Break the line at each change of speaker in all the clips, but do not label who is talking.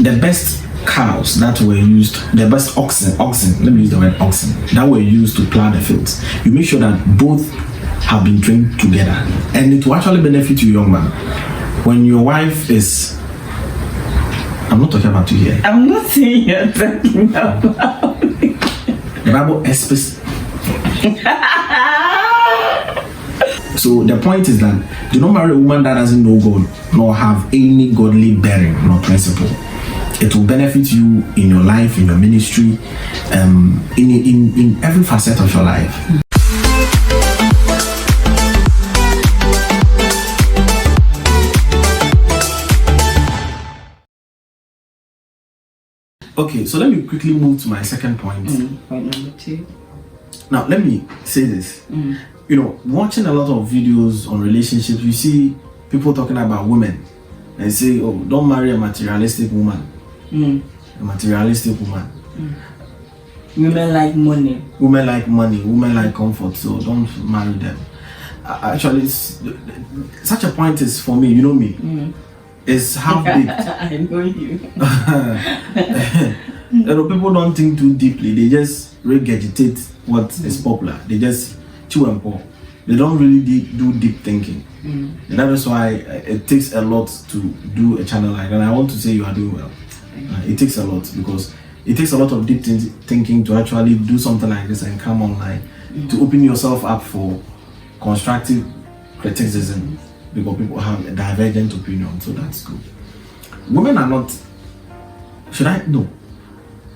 the best cows that were used, the best oxen, let me use the word oxen, that were used to plow the fields, you make sure that both have been trained together, and it will actually benefit you, young man. When your wife is, I'm not talking about you here.
I'm not saying you're talking about me.
The Bible So the point is that do not marry a woman that doesn't know God, nor have any godly bearing, nor principle. It will benefit you in your life, in your ministry, in every facet of your life. Okay, so let me quickly move to my second point.
Point number 2.
Now, let me say this. You know, watching a lot of videos on relationships, you see people talking about women and say, oh, don't marry a materialistic woman. A materialistic woman.
Women like money.
Women like money. Women like comfort. So don't marry them. Actually, such a point is for me, you know me, is half baked.
I know you.
You know, people don't think too deeply. They just regurgitate what is popular. They just chew and pour. They don't really do deep thinking. And that is why it takes a lot to do a channel like that. And I want to say you are doing well. It takes a lot, because it takes a lot of deep thinking to actually do something like this and come online, to open yourself up for constructive criticism, because people have a divergent opinion. So that's good. Women are not, no,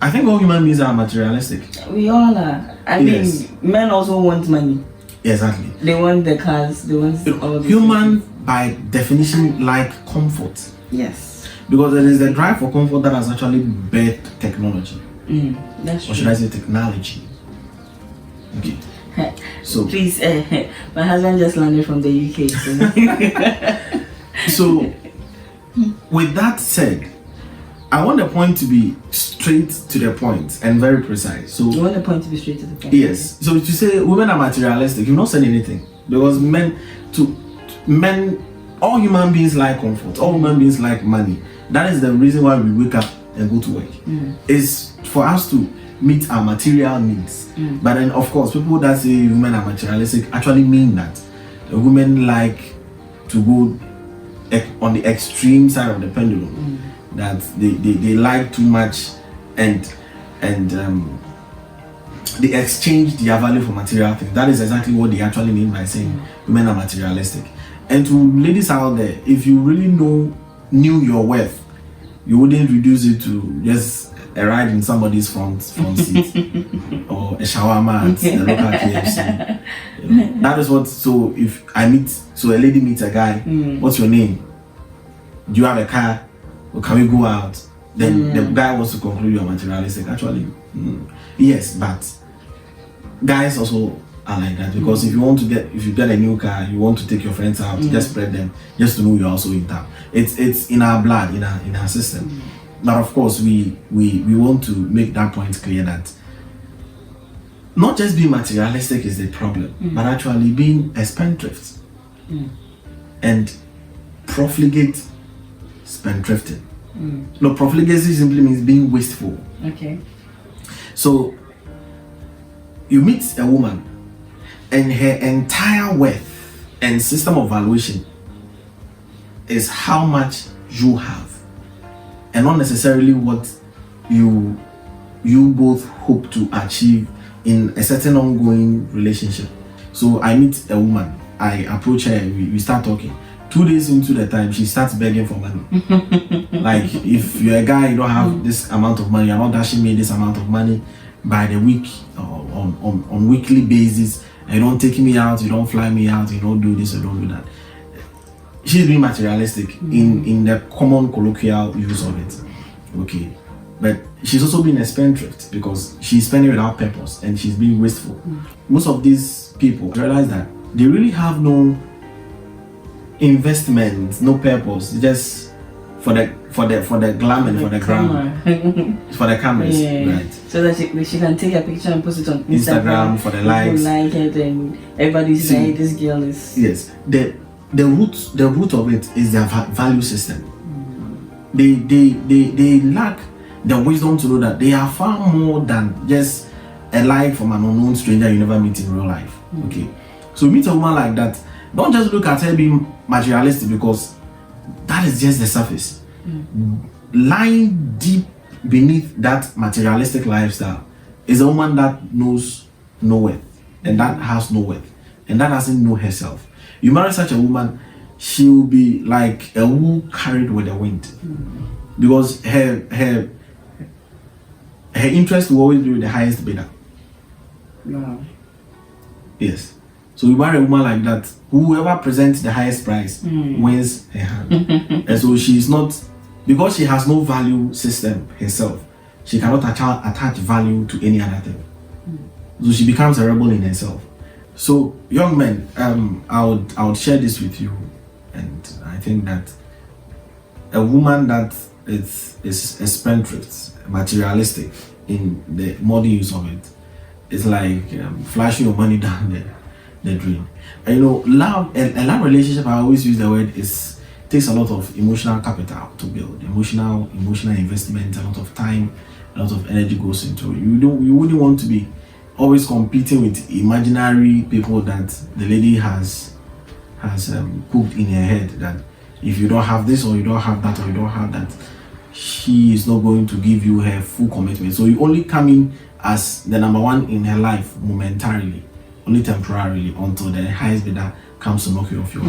I think all human beings are materialistic.
We all are. I mean, men also want money.
Exactly.
They want the cars. They want all the
human by definition like comfort.
Yes.
Because there is the drive for comfort that has actually birthed technology.
That's true.
Or should I say technology? Okay. So
please, my husband just landed from the UK.
So with that said, I want the point to be straight to the point and very precise. So
you want the point to be straight to the point?
Yes. So to say women are materialistic, you're not saying anything, because all human beings like comfort. All human beings like money. That is the reason why we wake up and go to work. Is for us to meet our material needs. But then, of course, people that say women are materialistic actually mean that women like to go on the extreme side of the pendulum. That they like too much, and they exchange their value for material things. That is exactly what they actually mean by saying women are materialistic. And to ladies out there, if you really knew your worth, you wouldn't reduce it to just a ride in somebody's front seat or a shawarma at the local KFC. You know, that is what. So if a lady meets a guy, what's your name? Do you have a car? Or can we go out? Then the guy wants to conclude you are materialistic. Actually, yes, but guys also are like that, because if you get a new car, you want to take your friends out, just spread them, just to know you're also in town. It's in our blood, in our system. But of course, we want to make that point clear that not just being materialistic is the problem, but actually being a spendthrift and profligate spendthrifting. No, profligacy simply means being wasteful.
Okay.
So you meet a woman, and her entire worth and system of valuation is how much you have, and not necessarily what you both hope to achieve in a certain ongoing relationship. So I meet a woman, I approach her, we start talking. 2 days into the time, she starts begging for money. Like, if you're a guy, you don't have this amount of money, you're not dashing me this amount of money by the week, or on weekly basis, and you don't take me out, you don't fly me out, you don't do this, you don't do that. She's being materialistic in the common colloquial use of it. Okay. But she's also being a spendthrift, because she's spending without purpose and she's being wasteful. Most of these people realize that they really have no investment, no purpose, just for the glam and for the gram, for the cameras, right?
So that she can take a picture and post it on Instagram
for the likes.
Like it, and everybody's saying this girl is.
Yes, the root of it is their value system. they lack the wisdom to know that they are far more than just a lie from an unknown stranger you never meet in real life. Okay, so meet a woman like that, don't just look at her being materialistic, because that is just the surface. Lying deep beneath that materialistic lifestyle is a woman that knows no worth, and that has no worth, and that doesn't know herself. You marry such a woman, she will be like a wool carried with the wind, because her interest will always be with the highest bidder.
Wow.
Yes. So you marry a woman like that, whoever presents the highest price wins her hand. And so she is not, because she has no value system herself, she cannot attach value to any other thing. So she becomes a rebel in herself. So young men, I would share this with you, and I think that a woman that is a spendthrift, materialistic in the modern use of it, is like flashing your money down the drain. And love, a love relationship, I always use the word, takes a lot of emotional capital to build. Emotional investment, a lot of time, a lot of energy goes into it. You wouldn't want to be always competing with imaginary people that the lady has cooked in her head, that if you don't have this, or you don't have that, or you don't have that, she is not going to give you her full commitment. So you only come in as the number one in her life momentarily, only temporarily, until the highest bidder comes to knock you off your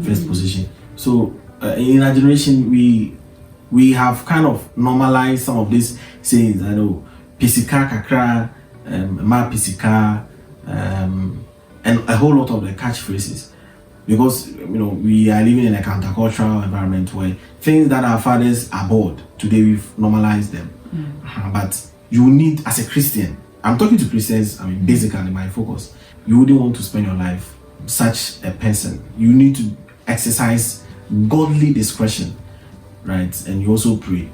first position. So in our generation, we have kind of normalized some of these sayings. I know pisika kakra, ma pisika, and a whole lot of the catchphrases, because we are living in a countercultural environment where things that our fathers abhorred, today we've normalized them. But you need, as a Christian, I'm talking to Christians, I mean basically my focus, you wouldn't want to spend your life such a person. You need to exercise godly discretion, right? And you also pray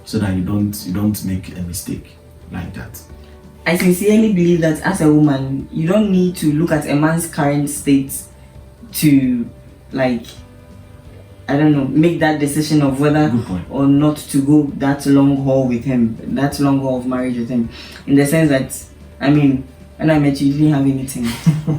so that you don't make a mistake like that.
I sincerely believe that as a woman, you don't need to look at a man's current state to, like, I don't know, make that decision of whether or not to go that long haul with him, that long haul of marriage with him. In the sense that, I mean, when I met you, you didn't have anything.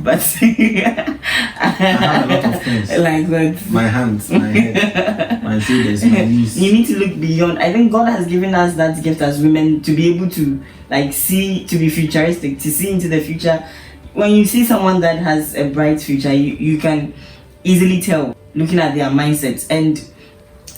But
I have a lot of things.
Like that.
My hands, my head, my shoulders, my knees.
You need to look beyond. I think God has given us that gift as women to be able to, like, see, to be futuristic, to see into the future. When you see someone that has a bright future, you can easily tell looking at their mindsets. And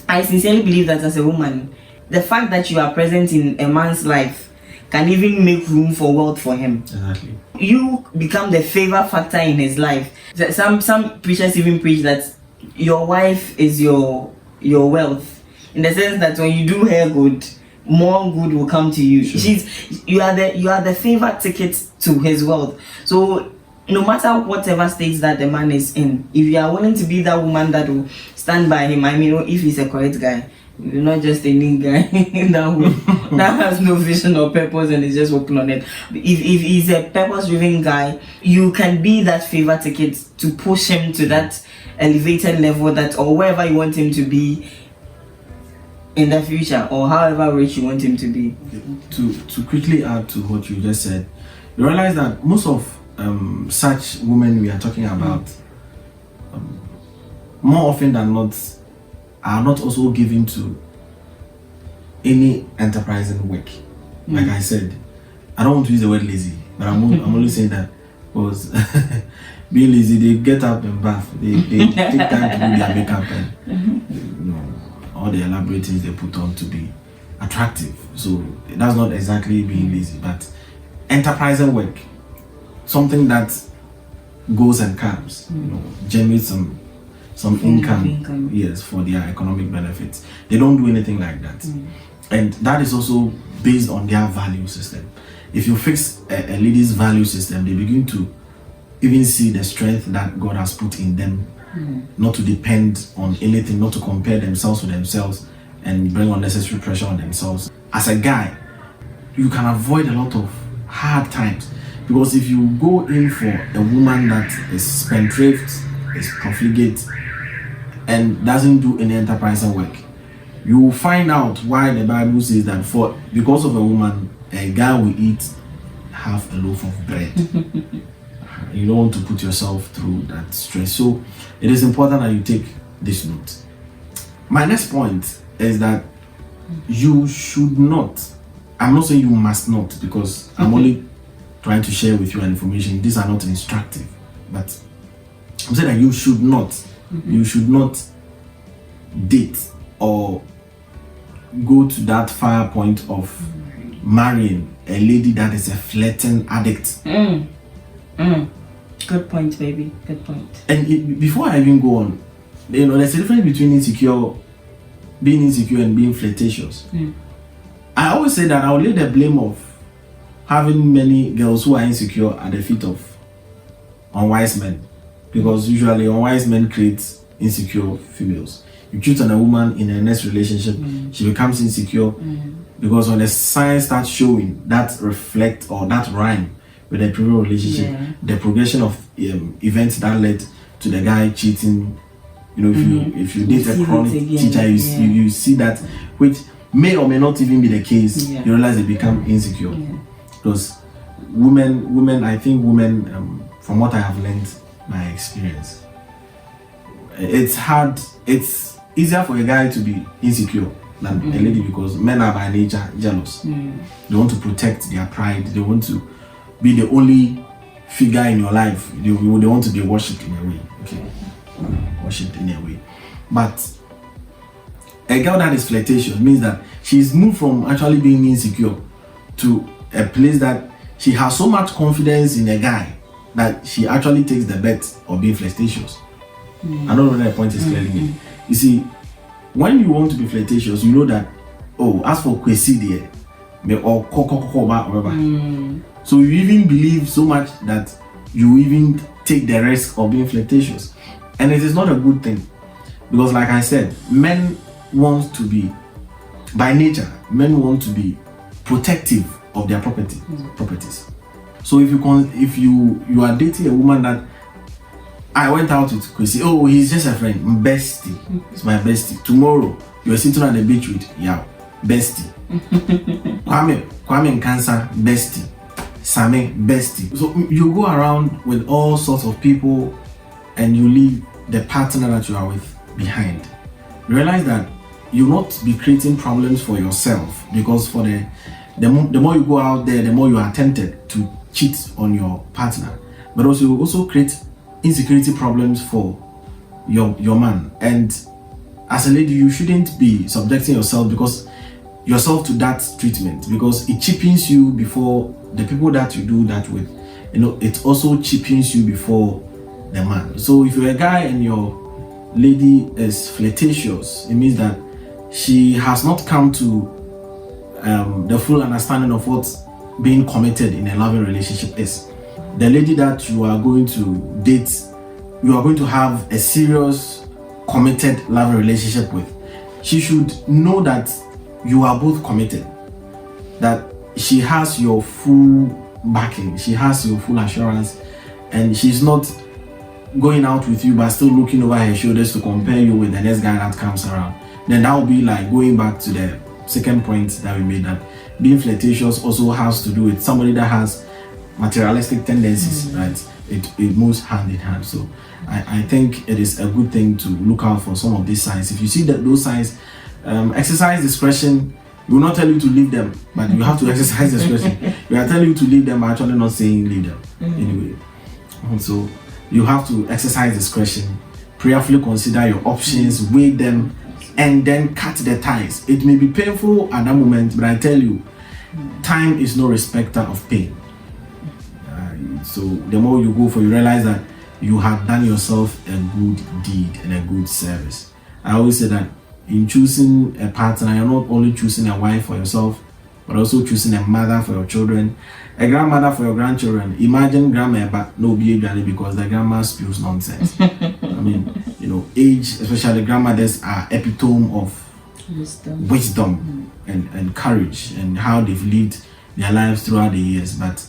I sincerely believe that as a woman, the fact that you are present in a man's life can even make room for wealth for him.
Exactly.
You become the favor factor in his life. Some preachers even preach that your wife is your wealth, in the sense that when you do her good, more good will come to you.
Sure.
You are the favor ticket to his wealth. So no matter whatever stage that the man is in, if you are willing to be that woman that will stand by him, I mean, if he's a correct guy, you're not just any guy that has no vision or purpose and is just working on it. If he's a purpose-driven guy, you can be that favor ticket to push him to that elevated level, that, or wherever you want him to be in the future, or however rich you want him to be.
To quickly add to what you just said, you realize that most of such women we are talking about, more often than not, are not also given to any enterprising work. Like I said, I don't want to use the word lazy, but I'm only saying that because being lazy, they get up and bath, they take time to do their makeup and all the elaborate things they put on to be attractive. So that's not exactly being lazy, but enterprising work, something that goes and comes, generates some income, yes, for their economic benefits. They don't do anything like that. And that is also based on their value system. If you fix a lady's value system, they begin to even see the strength that God has put in them, not to depend on anything, not to compare themselves with themselves and bring unnecessary pressure on themselves. As a guy, you can avoid a lot of hard times, because if you go in for a woman that is spendthrift, is profligate, and doesn't do any enterprising work, You will find out why the Bible says that because of a woman, a guy will eat half a loaf of bread. You don't want to put yourself through that stress. So it is important that you take this note. My next point is that you should not, I'm not saying you must not, because I'm only trying to share with you an information. These are not instructive, but I'm saying that you should not date or go to that far point of marrying a lady that is a flirting addict.
Good point, baby. Good point.
And before I even go on, there's a difference between being insecure and being flirtatious. I always say that I will lay the blame of having many girls who are insecure at the feet of unwise men, because usually unwise men create insecure females. You cheat on a woman in a next relationship, she becomes insecure because when the signs start showing that reflect or that rhyme with the previous relationship, the progression of events that led to the guy cheating. If you date a chronic teacher, you see that, which may or may not even be the case. You realize they become insecure. Because I think women, from what I have learned, my experience, it's easier for a guy to be insecure than a lady, because men are by nature jealous. They want to protect their pride. They want to be the only figure in your life. They want to be worshipped in a way. Okay, worshipped in a way. But a girl that is flirtatious means that she's moved from actually being insecure to a place that she has so much confidence in a guy that she actually takes the bet of being flirtatious. I don't know whether the point is clearly made. You see, when you want to be flirtatious, you know that, as for Kwesi there, or whatever. So you even believe so much that you even take the risk of being flirtatious. And it is not a good thing. Because like I said, men want to be, by nature, men want to be protective of their properties. So if you are dating a woman that, I went out with Kwesi, he's just a friend, bestie, it's my bestie. Tomorrow, you're sitting on the beach with bestie. Kwame and Cancer, bestie. Same, bestie. So you go around with all sorts of people and you leave the partner that you are with behind. Realize that you'll not be creating problems for yourself, because for the more you go out there, the more you are tempted to cheat on your partner. But also you also create insecurity problems for your man. And as a lady, you shouldn't be subjecting yourself to that treatment, because it cheapens you before the people that you do that with. It also cheapens you before the man. So if you're a guy and your lady is flirtatious, it means that she has not come to the full understanding of what being committed in a loving relationship is. The lady that you are going to date, you are going to have a serious, committed, loving relationship with, she should know that you are both committed, that she has your full backing, she has your full assurance, and she's not going out with you but still looking over her shoulders to compare you with the next guy that comes around. Then that will be like going back to the second point that we made, that being flirtatious also has to do with somebody that has materialistic tendencies, right? It moves hand in hand. So I think it is a good thing to look out for some of these signs. If you see those signs, exercise discretion. We will not tell you to leave them, but you have to exercise discretion. We are telling you to leave them, actually not saying leave them anyway. So you have to exercise discretion, prayerfully consider your options, weigh them, and then cut the ties. It may be painful at that moment, but I tell you, time is no respecter of pain. So the more you go for, you realize that you have done yourself a good deed and a good service. I always say that in choosing a partner, you're not only choosing a wife for yourself, but also choosing a mother for your children, a grandmother for your grandchildren. Imagine grandma but no behavior, because the grandma spews nonsense. I mean, age, especially grandmothers, are epitome of wisdom and courage, and how they've lived their lives throughout the years. But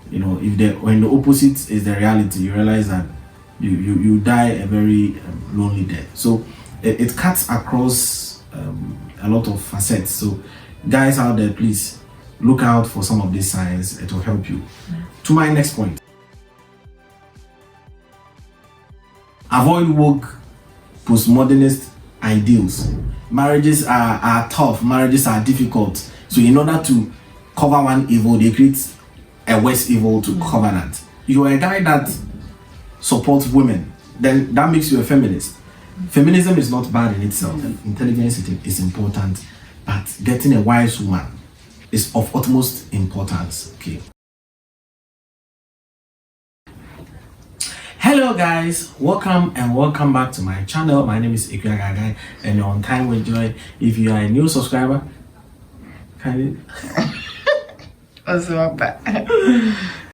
when the opposite is the reality, you realize that you die a very lonely death. So it cuts across a lot of facets. So guys out there, please look out for some of these signs. It will help you. To my next point, avoid woke postmodernist ideals. Marriages are tough, marriages are difficult, so in order to cover one evil, they create a worse evil to cover that. You are a guy that supports women, then that makes you a feminist. Feminism is not bad in itself. Intelligence is important, but getting a wise woman is of utmost importance. Okay. Hello guys, welcome back to my channel. My name is Ikuagagai and you're on Time with Joy. If you are a new subscriber, kindly